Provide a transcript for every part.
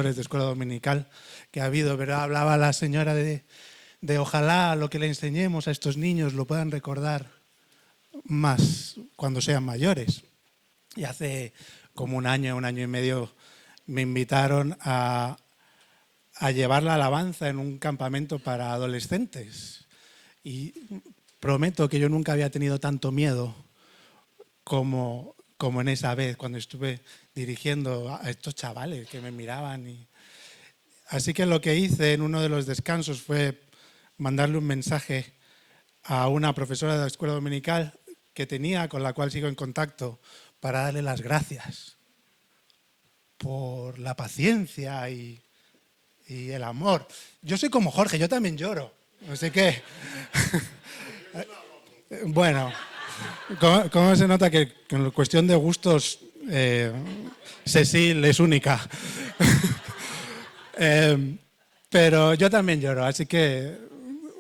de escuela dominical que ha habido, pero hablaba la señora de ojalá lo que le enseñemos a estos niños lo puedan recordar más cuando sean mayores. Y hace como un año y medio me invitaron a llevar la alabanza en un campamento para adolescentes. Y prometo que yo nunca había tenido tanto miedo como en esa vez, cuando estuve dirigiendo a estos chavales que me miraban. Así que lo que hice en uno de los descansos fue mandarle un mensaje a una profesora de la escuela dominical que tenía, con la cual sigo en contacto, para darle las gracias por la paciencia y el amor. Yo soy como Jorge, yo también lloro. Así que, bueno, ¿cómo se nota que en cuestión de gustos Cecil es única? Pero yo también lloro, así que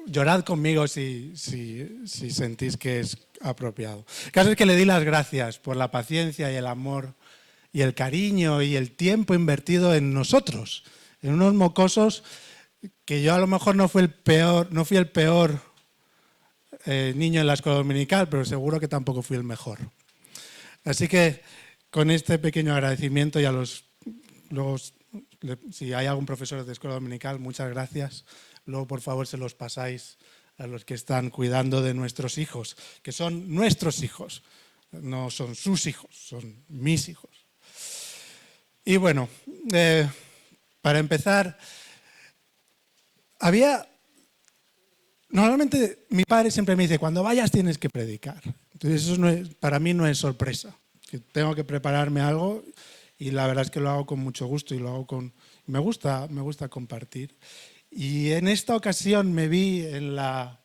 llorad conmigo si sentís que es apropiado. El caso es que le di las gracias por la paciencia y el amor y el cariño y el tiempo invertido en nosotros, en unos mocosos que yo a lo mejor no fui el peor niño en la escuela dominical, pero seguro que tampoco fui el mejor. Así que con este pequeño agradecimiento y a luego, si hay algún profesor de escuela dominical, muchas gracias. Luego, por favor, se los pasáis a los que están cuidando de nuestros hijos, que son nuestros hijos, no son sus hijos, son mis hijos. Y bueno, para empezar, normalmente mi padre siempre me dice, cuando vayas tienes que predicar. Entonces eso para mí no es sorpresa, que tengo que prepararme algo y la verdad es que lo hago con mucho gusto y lo hago me gusta compartir. Y en esta ocasión me vi en la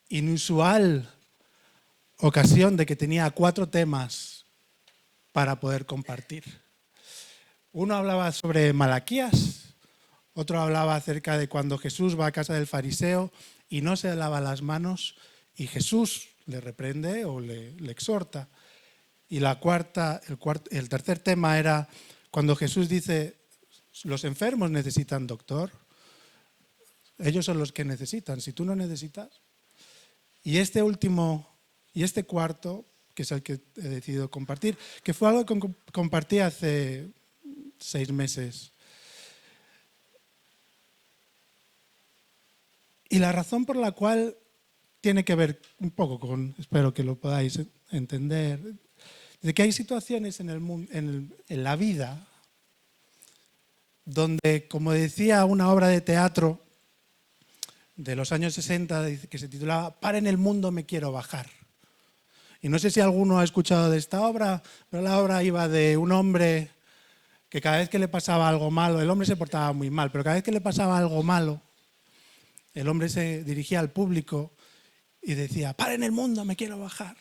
inusual ocasión de que tenía 4 temas para poder compartir. Uno hablaba sobre Malaquías, otro hablaba acerca de cuando Jesús va a casa del fariseo y no se lava las manos y Jesús le reprende o le exhorta. Y el tercer tema era cuando Jesús dice, los enfermos necesitan doctor, ellos son los que necesitan, si tú no necesitas. Y este cuarto, que es el que he decidido compartir, que fue algo que compartí hace 6 meses. Y la razón por la cual tiene que ver un poco con, espero que lo podáis entender, de que hay situaciones en el mundo, en la vida, donde, como decía una obra de teatro de los años 60, que se titulaba Para en el mundo me quiero bajar. Y no sé si alguno ha escuchado de esta obra, pero la obra iba de un hombre que cada vez que le pasaba algo malo, el hombre se portaba muy mal, pero cada vez que le pasaba algo malo, el hombre se dirigía al público y decía, para en el mundo me quiero bajar.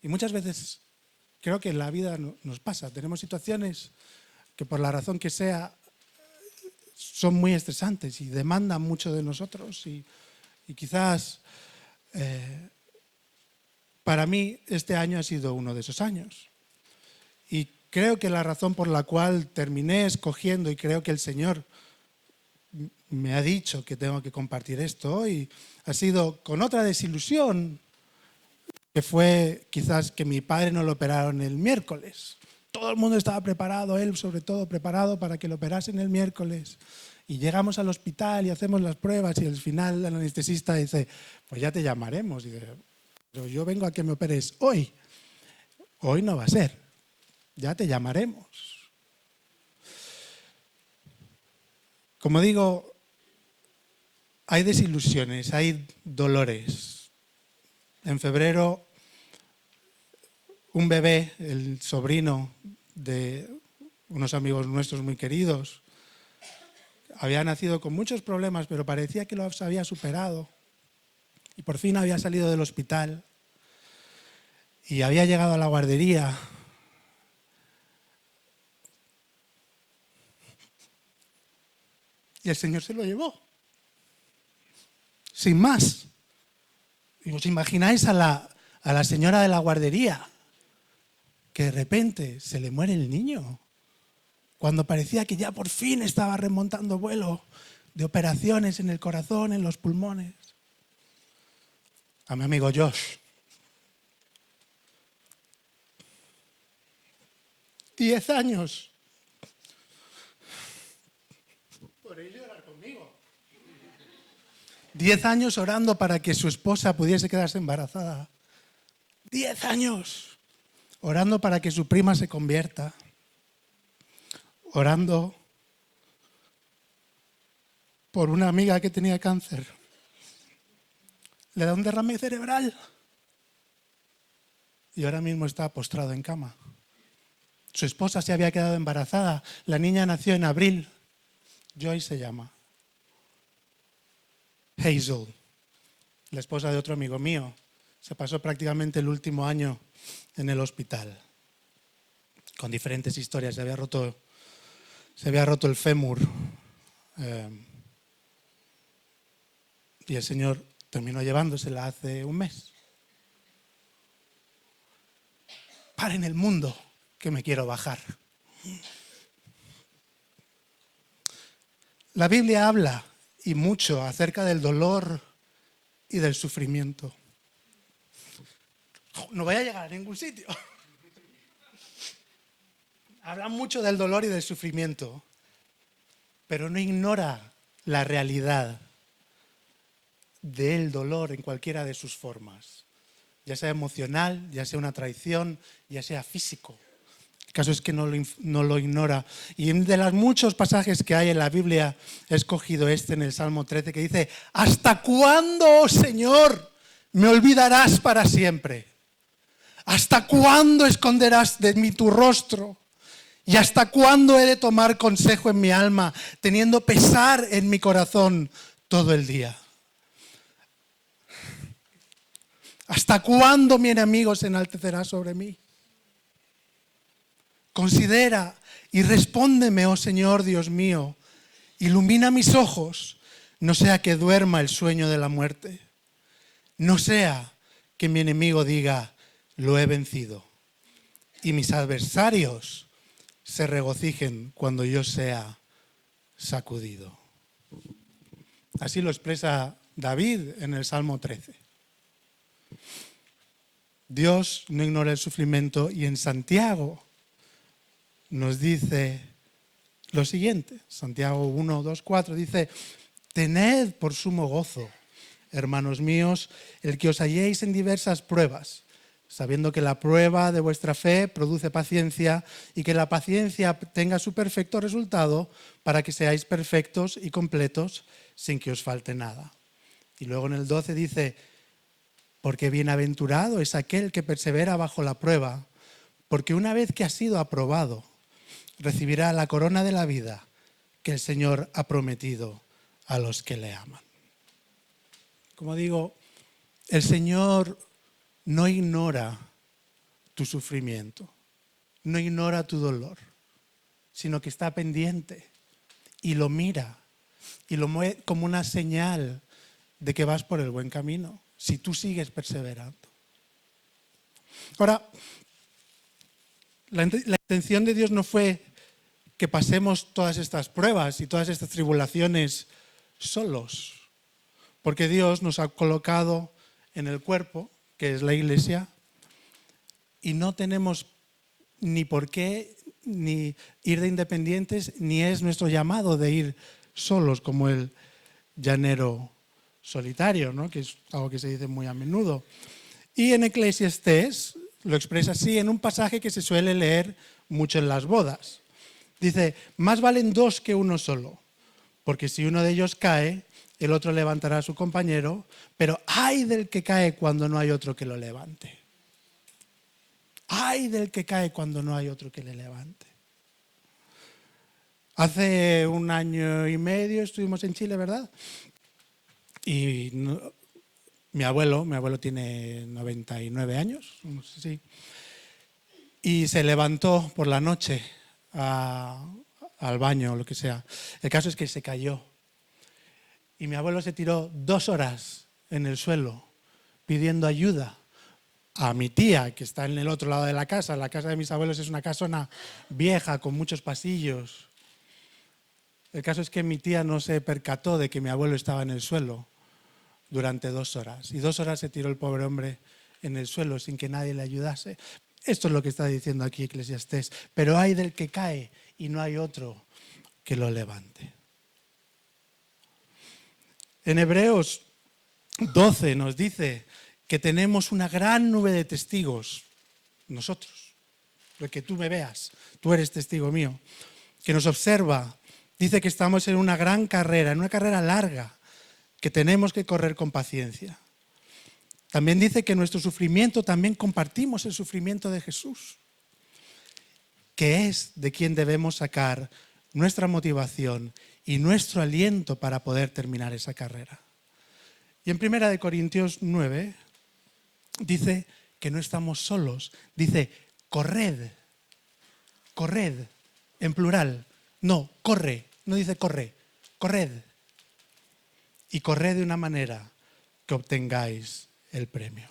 Y muchas veces creo que en la vida nos pasa, tenemos situaciones que por la razón que sea son muy estresantes y demandan mucho de nosotros y quizás para mí este año ha sido uno de esos años. Y creo que la razón por la cual terminé escogiendo y creo que el Señor me ha dicho que tengo que compartir esto hoy ha sido con otra desilusión, que fue quizás que mi padre no lo operaron el miércoles. Todo el mundo estaba preparado, él sobre todo preparado para que lo operasen el miércoles. Y llegamos al hospital y hacemos las pruebas y al final el anestesista dice, pues ya te llamaremos. Y dice, pero yo vengo a que me operes hoy. Hoy no va a ser, ya te llamaremos. Como digo, hay desilusiones, hay dolores. En febrero, un bebé, el sobrino de unos amigos nuestros muy queridos, había nacido con muchos problemas, pero parecía que los había superado. Y por fin había salido del hospital y había llegado a la guardería. Y el Señor se lo llevó. Sin más. ¿Y os imagináis a la señora de la guardería que de repente se le muere el niño? cuando parecía que ya por fin estaba remontando vuelo, de operaciones en el corazón, en los pulmones. A mi amigo Josh. 10 años. ¿Podéis llorar conmigo? 10 años orando para que su esposa pudiese quedarse embarazada. 10 años orando para que su prima se convierta. Orando por una amiga que tenía cáncer. Le da un derrame cerebral. Y ahora mismo está postrado en cama. Su esposa se había quedado embarazada. La niña nació en abril. Joy se llama. Hazel, la esposa de otro amigo mío, se pasó prácticamente el último año en el hospital. Con diferentes historias. Se había roto el fémur. Y el Señor terminó llevándosela hace un mes. Paren el mundo, que me quiero bajar. La Biblia habla y mucho acerca del dolor y del sufrimiento. No voy a llegar a ningún sitio. Habla mucho del dolor y del sufrimiento, pero no ignora la realidad del dolor en cualquiera de sus formas, ya sea emocional, ya sea una traición, ya sea físico. El caso es que no lo ignora. Y de los muchos pasajes que hay en la Biblia, he escogido este en el Salmo 13 que dice: ¿hasta cuándo, oh Señor, me olvidarás para siempre? ¿Hasta cuándo esconderás de mí tu rostro? ¿Y hasta cuándo he de tomar consejo en mi alma, teniendo pesar en mi corazón todo el día? ¿Hasta cuándo mi enemigo se enaltecerá sobre mí? Considera y respóndeme, oh Señor Dios mío. Ilumina mis ojos, no sea que duerma el sueño de la muerte. No sea que mi enemigo diga: lo he vencido. Y mis adversarios se regocijen cuando yo sea sacudido. Así lo expresa David en el Salmo 13. Dios no ignora el sufrimiento, y en Santiago nos dice lo siguiente. Santiago 1, 2, 4 dice: tened por sumo gozo, hermanos míos, el que os halléis en diversas pruebas, sabiendo que la prueba de vuestra fe produce paciencia, y que la paciencia tenga su perfecto resultado, para que seáis perfectos y completos sin que os falte nada. Y luego en el 12 dice: porque bienaventurado es aquel que persevera bajo la prueba, porque una vez que ha sido aprobado, recibirá la corona de la vida que el Señor ha prometido a los que le aman. Como digo, el Señor no ignora tu sufrimiento, no ignora tu dolor, sino que está pendiente y lo mira y lo mueve como una señal de que vas por el buen camino, si tú sigues perseverando. Ahora, la intención de Dios no fue que pasemos todas estas pruebas y todas estas tribulaciones solos, porque Dios nos ha colocado en el cuerpo, que es la iglesia, y no tenemos ni por qué ni ir de independientes, ni es nuestro llamado de ir solos como el llanero solitario, ¿no? Que es algo que se dice muy a menudo. Y en Eclesiastés lo expresa así en un pasaje que se suele leer mucho en las bodas. Dice: más valen dos que uno solo, porque si uno de ellos cae, el otro levantará a su compañero, pero ay del que cae cuando no hay otro que lo levante. Ay del que cae cuando no hay otro que le levante. Hace 1 año y medio estuvimos en Chile, ¿verdad? Y mi abuelo tiene 99 años, no sé si, y se levantó por la noche al baño o lo que sea. El caso es que se cayó. Y mi abuelo se tiró 2 horas en el suelo pidiendo ayuda a mi tía, que está en el otro lado de la casa. La casa de mis abuelos es una casona vieja con muchos pasillos. El caso es que mi tía no se percató de que mi abuelo estaba en el suelo durante 2 horas. Y 2 horas se tiró el pobre hombre en el suelo sin que nadie le ayudase. Esto es lo que está diciendo aquí Eclesiastés. Pero hay del que cae y no hay otro que lo levante. En Hebreos 12 nos dice que tenemos una gran nube de testigos, nosotros, lo que tú me veas, tú eres testigo mío, que nos observa. Dice que estamos en una gran carrera, en una carrera larga, que tenemos que correr con paciencia. También dice que nuestro sufrimiento, también compartimos el sufrimiento de Jesús, que es de quien debemos sacar nuestra motivación y nuestro aliento para poder terminar esa carrera. Y en 1 Corintios 9 dice que no estamos solos, dice corred, en plural, no, corre, no dice corre, corred. Y corred de una manera que obtengáis el premio.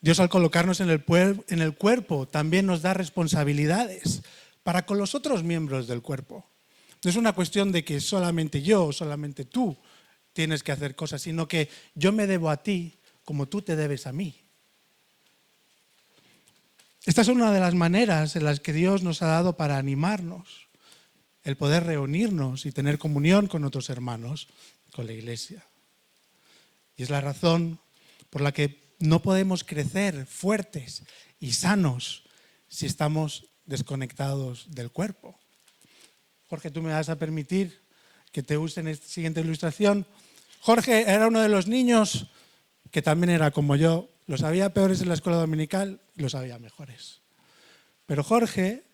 Dios, al colocarnos en el cuerpo también nos da responsabilidades para con los otros miembros del cuerpo. No es una cuestión de que solamente yo o solamente tú tienes que hacer cosas, sino que yo me debo a ti como tú te debes a mí. Esta es una de las maneras en las que Dios nos ha dado para animarnos, el poder reunirnos y tener comunión con otros hermanos, con la iglesia. Y es la razón por la que no podemos crecer fuertes y sanos si estamos desconectados del cuerpo. Jorge, tú me vas a permitir que te use en esta siguiente ilustración. Jorge era uno de los niños que también era como yo. Los había peores en la escuela dominical y los había mejores. Pero Jorge,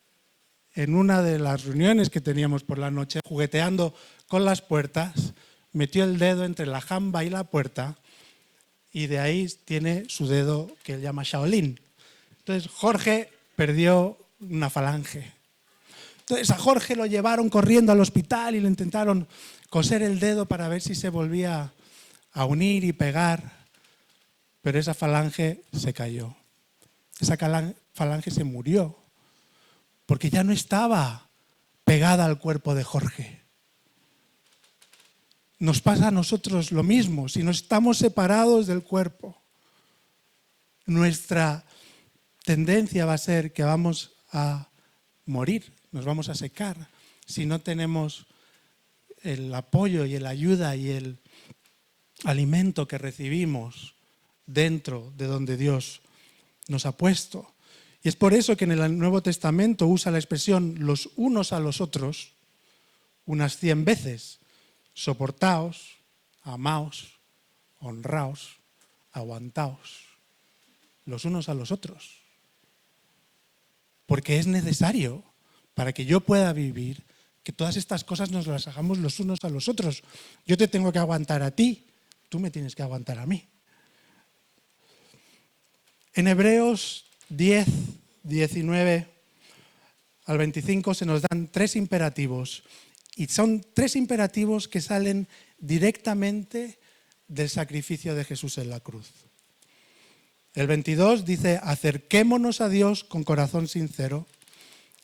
en una de las reuniones que teníamos por la noche, jugueteando con las puertas, metió el dedo entre la jamba y la puerta y de ahí tiene su dedo que él llama Shaolin. Entonces Jorge perdió una falange. Entonces a Jorge lo llevaron corriendo al hospital y le intentaron coser el dedo para ver si se volvía a unir y pegar, pero esa falange se cayó. Esa falange se murió porque ya no estaba pegada al cuerpo de Jorge. Nos pasa a nosotros lo mismo. Si nos estamos separados del cuerpo, nuestra tendencia va a ser que vamos a morir, nos vamos a secar, si no tenemos el apoyo y la ayuda y el alimento que recibimos dentro de donde Dios nos ha puesto. Y es por eso que en el Nuevo Testamento usa la expresión los unos a los otros unas 100 veces. Soportaos, amaos, honraos, aguantaos, los unos a los otros. Porque es necesario, para que yo pueda vivir, que todas estas cosas nos las hagamos los unos a los otros. Yo te tengo que aguantar a ti, tú me tienes que aguantar a mí. En Hebreos 10, 19 al 25 se nos dan 3 imperativos. Y son 3 imperativos que salen directamente del sacrificio de Jesús en la cruz. El 22 dice, acerquémonos a Dios con corazón sincero.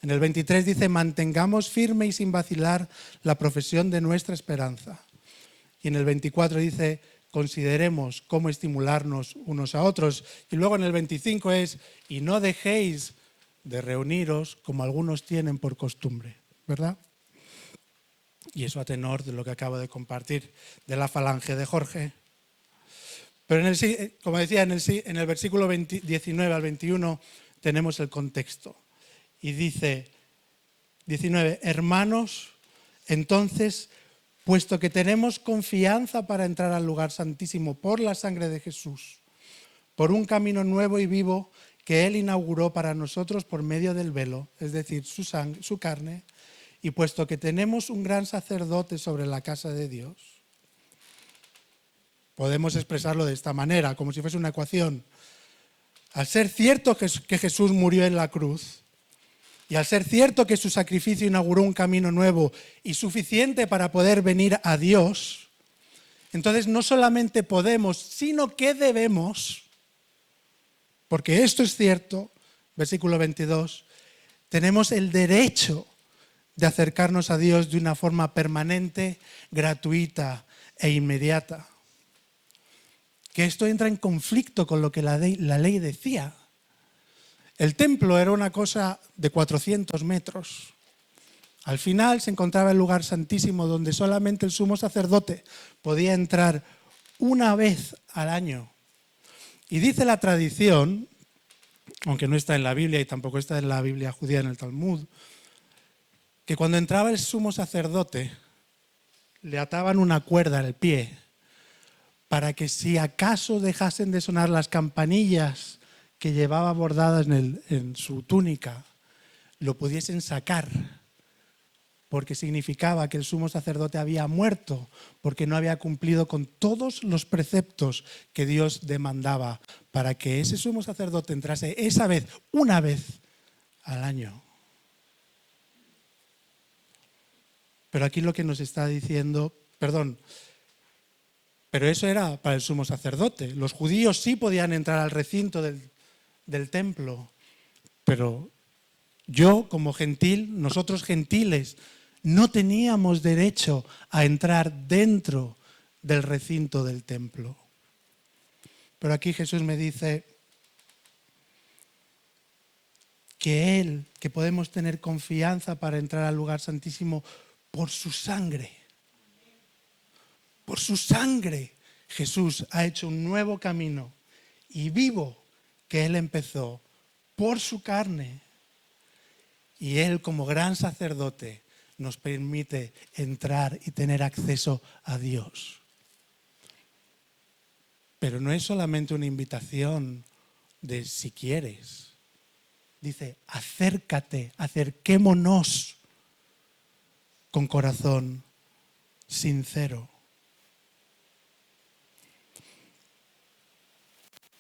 En el 23 dice, mantengamos firme y sin vacilar la profesión de nuestra esperanza. Y en el 24 dice, consideremos cómo estimularnos unos a otros. Y luego en el 25 es, y no dejéis de reuniros como algunos tienen por costumbre, ¿verdad? Y eso a tenor de lo que acabo de compartir de la falange de Jorge. Pero como decía, en el versículo 19 al 21 tenemos el contexto. Y dice 19, hermanos, entonces, puesto que tenemos confianza para entrar al lugar santísimo por la sangre de Jesús, por un camino nuevo y vivo que Él inauguró para nosotros por medio del velo, es decir, su carne, y puesto que tenemos un gran sacerdote sobre la casa de Dios, podemos expresarlo de esta manera, como si fuese una ecuación. Al ser cierto que Jesús murió en la cruz, y al ser cierto que su sacrificio inauguró un camino nuevo y suficiente para poder venir a Dios, entonces no solamente podemos, sino que debemos Porque esto es cierto, versículo 22, tenemos el derecho de acercarnos a Dios de una forma permanente, gratuita e inmediata. Que esto entra en conflicto con lo que la ley decía. El templo era una cosa de 400 metros. Al final se encontraba el lugar santísimo donde solamente el sumo sacerdote podía entrar una vez al año. Y dice la tradición, aunque no está en la Biblia y tampoco está en la Biblia judía en el Talmud, que cuando entraba el sumo sacerdote le ataban una cuerda al pie para que si acaso dejasen de sonar las campanillas que llevaba bordadas en su túnica, lo pudiesen sacar, porque significaba que el sumo sacerdote había muerto, porque no había cumplido con todos los preceptos que Dios demandaba para que ese sumo sacerdote entrase esa vez, una vez al año. Pero aquí lo que nos está diciendo, pero eso era para el sumo sacerdote. Los judíos sí podían entrar al recinto del templo, pero yo como gentil, nosotros gentiles, no teníamos derecho a entrar dentro del recinto del templo. Pero aquí Jesús me dice que podemos tener confianza para entrar al lugar santísimo por su sangre. Por su sangre Jesús ha hecho un nuevo camino y vivo que Él empezó por su carne. Y Él como gran sacerdote nos permite entrar y tener acceso a Dios. Pero no es solamente una invitación de si quieres. Dice, acércate, acerquémonos con corazón sincero.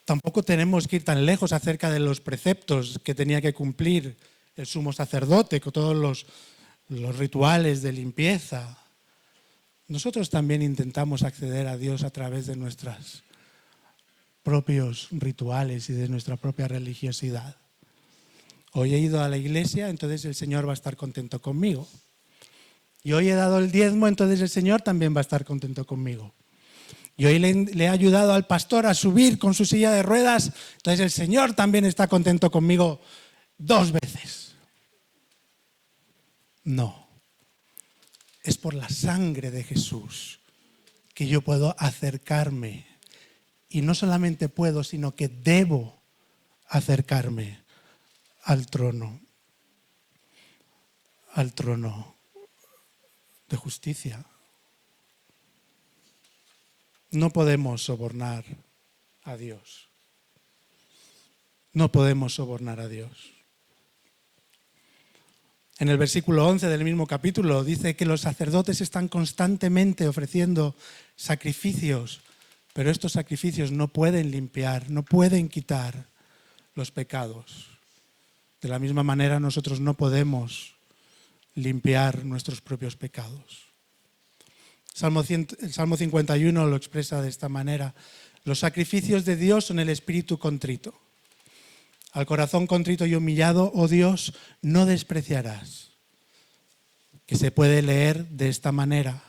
Tampoco tenemos que ir tan lejos acerca de los preceptos que tenía que cumplir el sumo sacerdote, con todos los rituales de limpieza. Nosotros también intentamos acceder a Dios a través de nuestros propios rituales y de nuestra propia religiosidad. Hoy he ido a la iglesia, entonces el Señor va a estar contento conmigo. Y hoy he dado el diezmo, entonces el Señor también va a estar contento conmigo. Y hoy le he ayudado al pastor a subir con su silla de ruedas, entonces el Señor también está contento conmigo 2 veces. No, es por la sangre de Jesús que yo puedo acercarme. Y no solamente puedo, sino que debo acercarme al trono de justicia. No podemos sobornar a Dios. No podemos sobornar a Dios. En el versículo 11 del mismo capítulo dice que los sacerdotes están constantemente ofreciendo sacrificios, pero estos sacrificios no pueden limpiar, no pueden quitar los pecados. De la misma manera nosotros no podemos limpiar nuestros propios pecados. El Salmo 51 lo expresa de esta manera. Los sacrificios de Dios son el espíritu contrito. Al corazón contrito y humillado, oh Dios, no despreciarás. Que se puede leer de esta manera.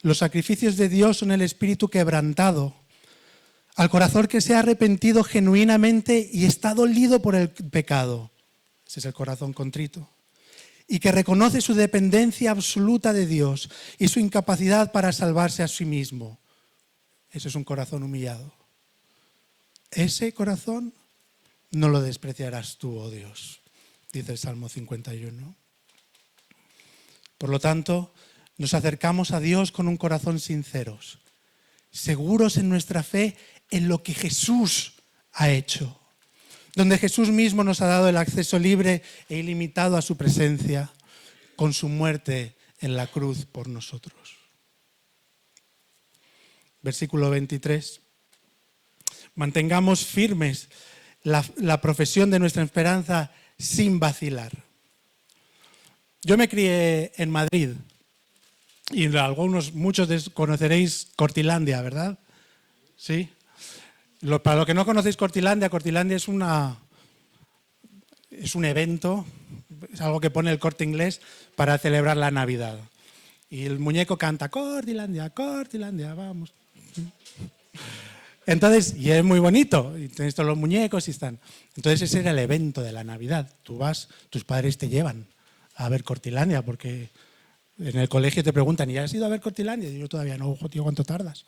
Los sacrificios de Dios son el espíritu quebrantado. Al corazón que se ha arrepentido genuinamente y está dolido por el pecado. Ese es el corazón contrito. Y que reconoce su dependencia absoluta de Dios y su incapacidad para salvarse a sí mismo. Eso es un corazón humillado. Ese corazón no lo despreciarás tú, oh Dios, dice el Salmo 51. Por lo tanto, nos acercamos a Dios con un corazón sinceros, seguros en nuestra fe en lo que Jesús ha hecho, donde Jesús mismo nos ha dado el acceso libre e ilimitado a su presencia con su muerte en la cruz por nosotros. Versículo 23. Mantengamos firmes la profesión de nuestra esperanza sin vacilar. Yo me crié en Madrid y muchos conoceréis Cortilandia, ¿verdad? Sí. Para los que no conocéis Cortilandia, Cortilandia es un evento, es algo que pone el Corte Inglés para celebrar la Navidad. Y el muñeco canta, Cortilandia, Cortilandia, vamos. Entonces, y es muy bonito, y tenéis todos los muñecos y están. Entonces ese era el evento de la Navidad. Tú vas, tus padres te llevan a ver Cortilandia, porque en el colegio te preguntan, ¿y has ido a ver Cortilandia? Y yo todavía no, ojo, tío, ¿cuánto tardas?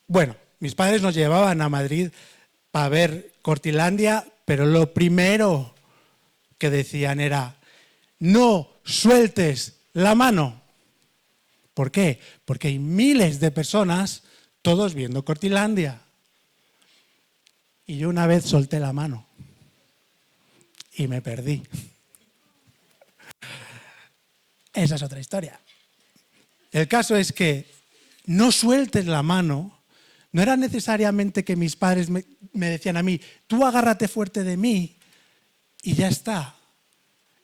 Bueno, mis padres nos llevaban a Madrid para ver Cortilandia, pero lo primero que decían era, no sueltes la mano. ¿Por qué? Porque hay miles de personas, todos viendo Cortilandia. Y yo una vez solté la mano y me perdí. Esa es otra historia. El caso es que no sueltes la mano. No era necesariamente que mis padres me decían a mí, tú agárrate fuerte de mí y ya está.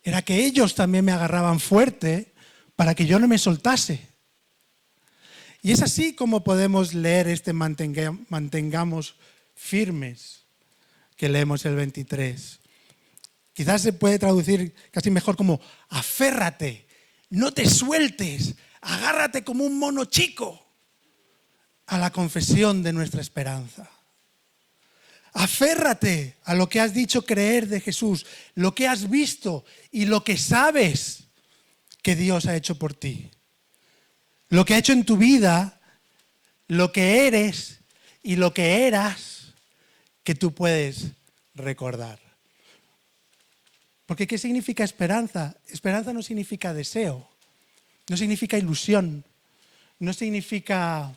Era que ellos también me agarraban fuerte para que yo no me soltase. Y es así como podemos leer mantengamos firmes, que leemos el 23. Quizás se puede traducir casi mejor como aférrate, no te sueltes, agárrate como un mono chico a la confesión de nuestra esperanza. Aférrate a lo que has dicho creer de Jesús, lo que has visto y lo que sabes que Dios ha hecho por ti. Lo que ha hecho en tu vida, lo que eres y lo que eras, que tú puedes recordar. Porque ¿qué significa esperanza? Esperanza no significa deseo, no significa ilusión, no significa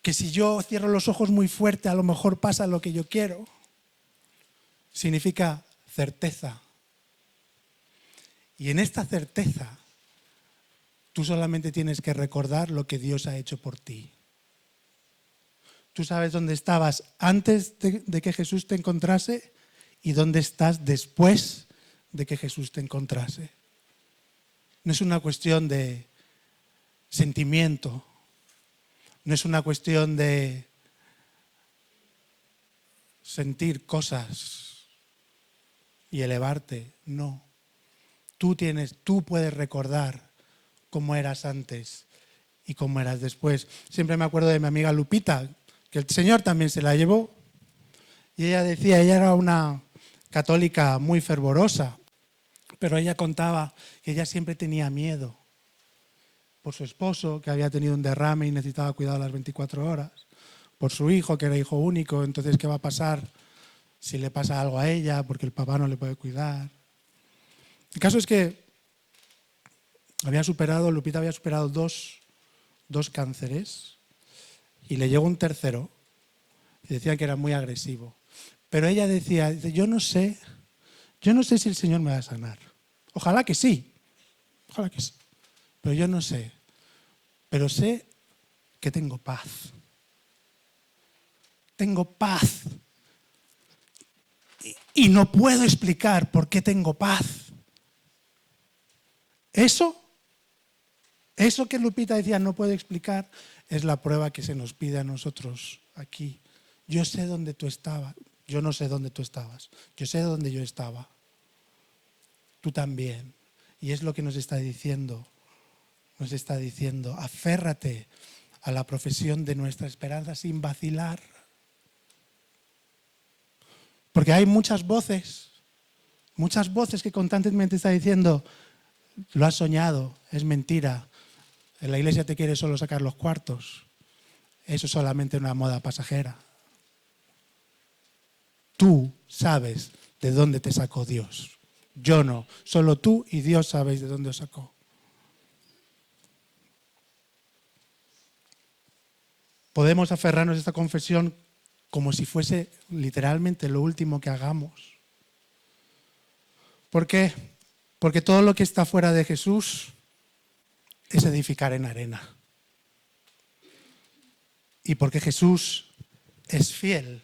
que si yo cierro los ojos muy fuerte a lo mejor pasa lo que yo quiero. Significa certeza. Y en esta certeza tú solamente tienes que recordar lo que Dios ha hecho por ti. Tú sabes dónde estabas antes de que Jesús te encontrase y dónde estás después de que Jesús te encontrase. No es una cuestión de sentimiento, no es una cuestión de sentir cosas y elevarte, no. Tú puedes recordar cómo eras antes y cómo eras después. Siempre me acuerdo de mi amiga Lupita, que el Señor también se la llevó. Y ella decía, ella era una católica muy fervorosa, pero ella contaba que ella siempre tenía miedo por su esposo, que había tenido un derrame y necesitaba cuidado las 24 horas, por su hijo, que era hijo único, entonces ¿qué va a pasar si le pasa algo a ella? Porque el papá no le puede cuidar. El caso es que Lupita había superado dos cánceres y le llegó un tercero y decía que era muy agresivo. Pero ella decía, yo no sé si el Señor me va a sanar. Ojalá que sí, pero yo no sé. Pero sé que tengo paz. Tengo paz. Y no puedo explicar por qué tengo paz. Eso que Lupita decía no puedo explicar, es la prueba que se nos pide a nosotros aquí. Yo sé dónde tú estabas. Yo no sé dónde tú estabas. Yo sé dónde yo estaba. Tú también. Y es lo que nos está diciendo. Nos está diciendo, aférrate a la profesión de nuestra esperanza sin vacilar. Porque hay muchas voces que constantemente están diciendo, lo has soñado, es mentira. En la iglesia te quiere solo sacar los cuartos. Eso es solamente una moda pasajera. Tú sabes de dónde te sacó Dios. Yo no. Solo tú y Dios sabéis de dónde os sacó. Podemos aferrarnos a esta confesión como si fuese literalmente lo último que hagamos. ¿Por qué? Porque todo lo que está fuera de Jesús es edificar en arena. Y porque Jesús es fiel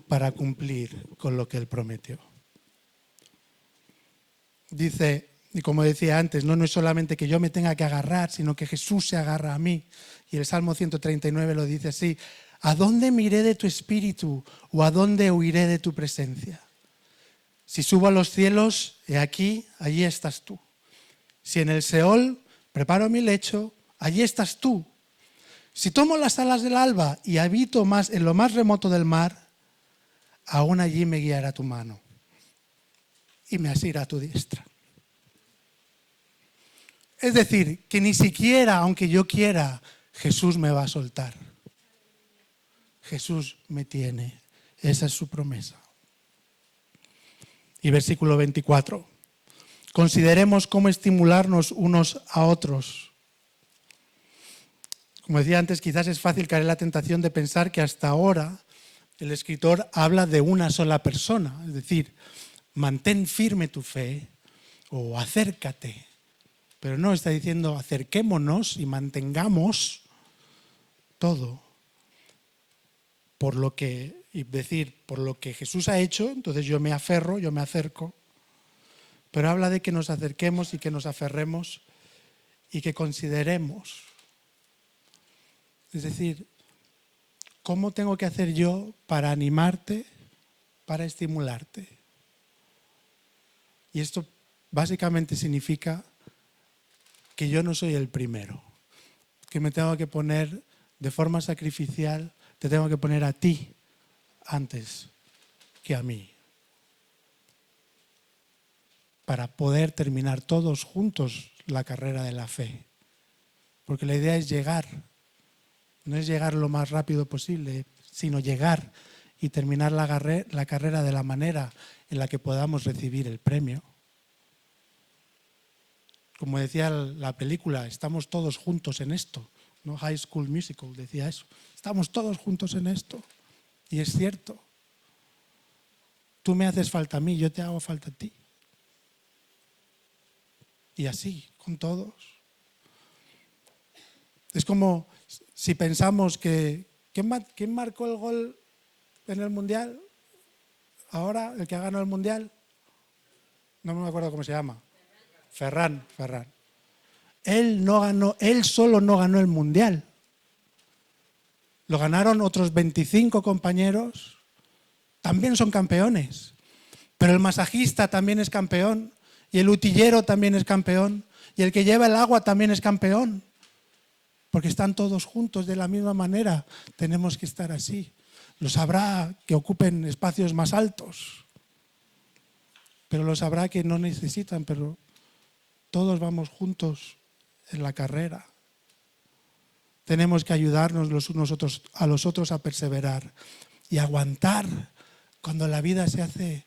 para cumplir con lo que Él prometió. Dice, y como decía antes, no es solamente que yo me tenga que agarrar, sino que Jesús se agarra a mí. Y el Salmo 139 lo dice así, ¿A dónde me iré de tu espíritu o a dónde huiré de tu presencia? Si subo a los cielos, he aquí, allí estás tú. Si en el Seol preparo mi lecho, allí estás tú. Si tomo las alas del alba y habito más en lo más remoto del mar, aún allí me guiará tu mano y me asirá a tu diestra. Es decir, que ni siquiera, aunque yo quiera, Jesús me va a soltar. Jesús me tiene. Esa es su promesa. Y versículo 24. Consideremos cómo estimularnos unos a otros. Como decía antes, quizás es fácil caer en la tentación de pensar que hasta ahora el escritor habla de una sola persona. Es decir, mantén firme tu fe o acércate. Pero no, está diciendo acerquémonos y mantengamos todo por lo que Jesús ha hecho. Entonces yo me aferro, yo me acerco. Pero habla de que nos acerquemos y que nos aferremos y que consideremos. Es decir, ¿cómo tengo que hacer yo para animarte, para estimularte? Y esto básicamente significa que yo no soy el primero, que me tengo que poner de forma sacrificial, te tengo que poner a ti antes que a mí, para poder terminar todos juntos la carrera de la fe. Porque la idea es llegar, no es llegar lo más rápido posible, sino llegar y terminar la carrera de la manera en la que podamos recibir el premio. Como decía la película, estamos todos juntos en esto, ¿no? High School Musical decía eso. Estamos todos juntos en esto. Y es cierto. Tú me haces falta a mí, yo te hago falta a ti. Y así, con todos. Es como si pensamos que ¿quién marcó el gol en el Mundial? Ahora, el que ha ganado el Mundial. No me acuerdo cómo se llama. Ferran. Él solo no ganó el Mundial. Lo ganaron otros 25 compañeros. También son campeones. Pero el masajista también es campeón. Y el utillero también es campeón. Y el que lleva el agua también es campeón. Porque están todos juntos de la misma manera. Tenemos que estar así. Los habrá que ocupen espacios más altos. Pero los habrá que no necesitan, pero todos vamos juntos en la carrera. Tenemos que ayudarnos los unos a los otros a perseverar y aguantar cuando la vida se hace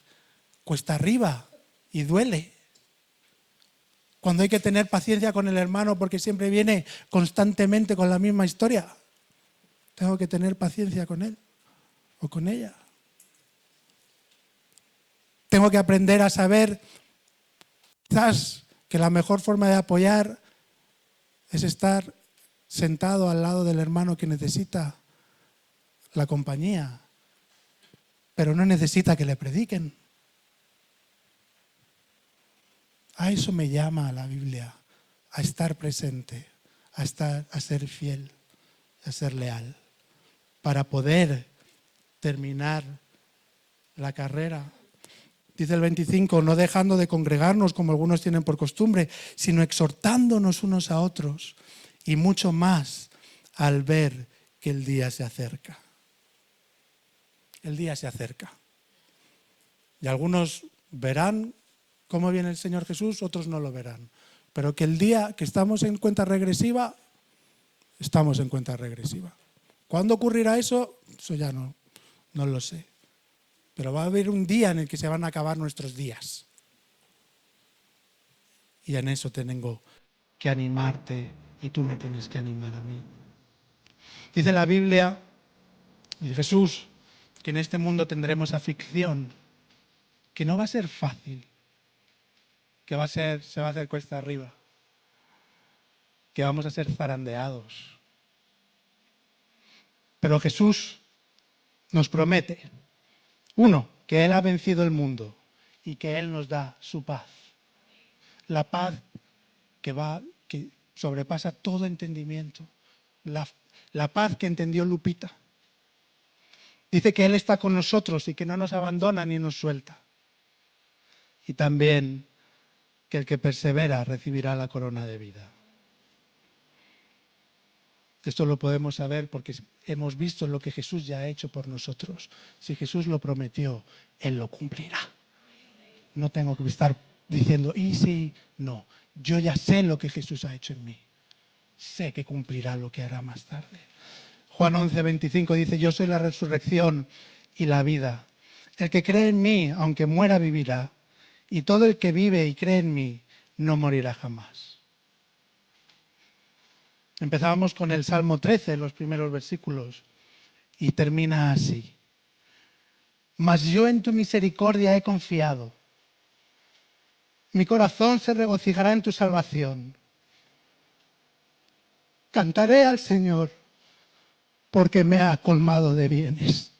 cuesta arriba y duele. Cuando hay que tener paciencia con el hermano porque siempre viene constantemente con la misma historia. Tengo que tener paciencia con él o con ella. Tengo que aprender a saber quizás que la mejor forma de apoyar es estar sentado al lado del hermano que necesita la compañía, pero no necesita que le prediquen. A eso me llama la Biblia, a estar presente, a ser fiel, a ser leal, para poder terminar la carrera. Dice el 25, no dejando de congregarnos como algunos tienen por costumbre, sino exhortándonos unos a otros y mucho más al ver que el día se acerca. El día se acerca. Y algunos verán cómo viene el Señor Jesús, otros no lo verán. Pero que el día que estamos en cuenta regresiva, estamos en cuenta regresiva. ¿Cuándo ocurrirá eso? Eso ya no lo sé. Pero va a haber un día en el que se van a acabar nuestros días. Y en eso tengo que animarte y tú me tienes que animar a mí. Dice la Biblia, dice Jesús, que en este mundo tendremos aflicción, que no va a ser fácil, que se va a hacer cuesta arriba, que vamos a ser zarandeados. Pero Jesús nos promete, uno, que Él ha vencido el mundo y que Él nos da su paz. La paz que sobrepasa todo entendimiento. La paz que entendió Lupita. Dice que Él está con nosotros y que no nos abandona ni nos suelta. Y también que el que persevera recibirá la corona de vida. Esto lo podemos saber porque hemos visto lo que Jesús ya ha hecho por nosotros. Si Jesús lo prometió, Él lo cumplirá. No tengo que estar diciendo, y sí, no. Yo ya sé lo que Jesús ha hecho en mí. Sé que cumplirá lo que hará más tarde. Juan 11:25 dice, yo soy la resurrección y la vida. El que cree en mí, aunque muera, vivirá. Y todo el que vive y cree en mí, no morirá jamás. Empezábamos con el Salmo 13, los primeros versículos, y termina así. Mas yo en tu misericordia he confiado. Mi corazón se regocijará en tu salvación. Cantaré al Señor porque me ha colmado de bienes.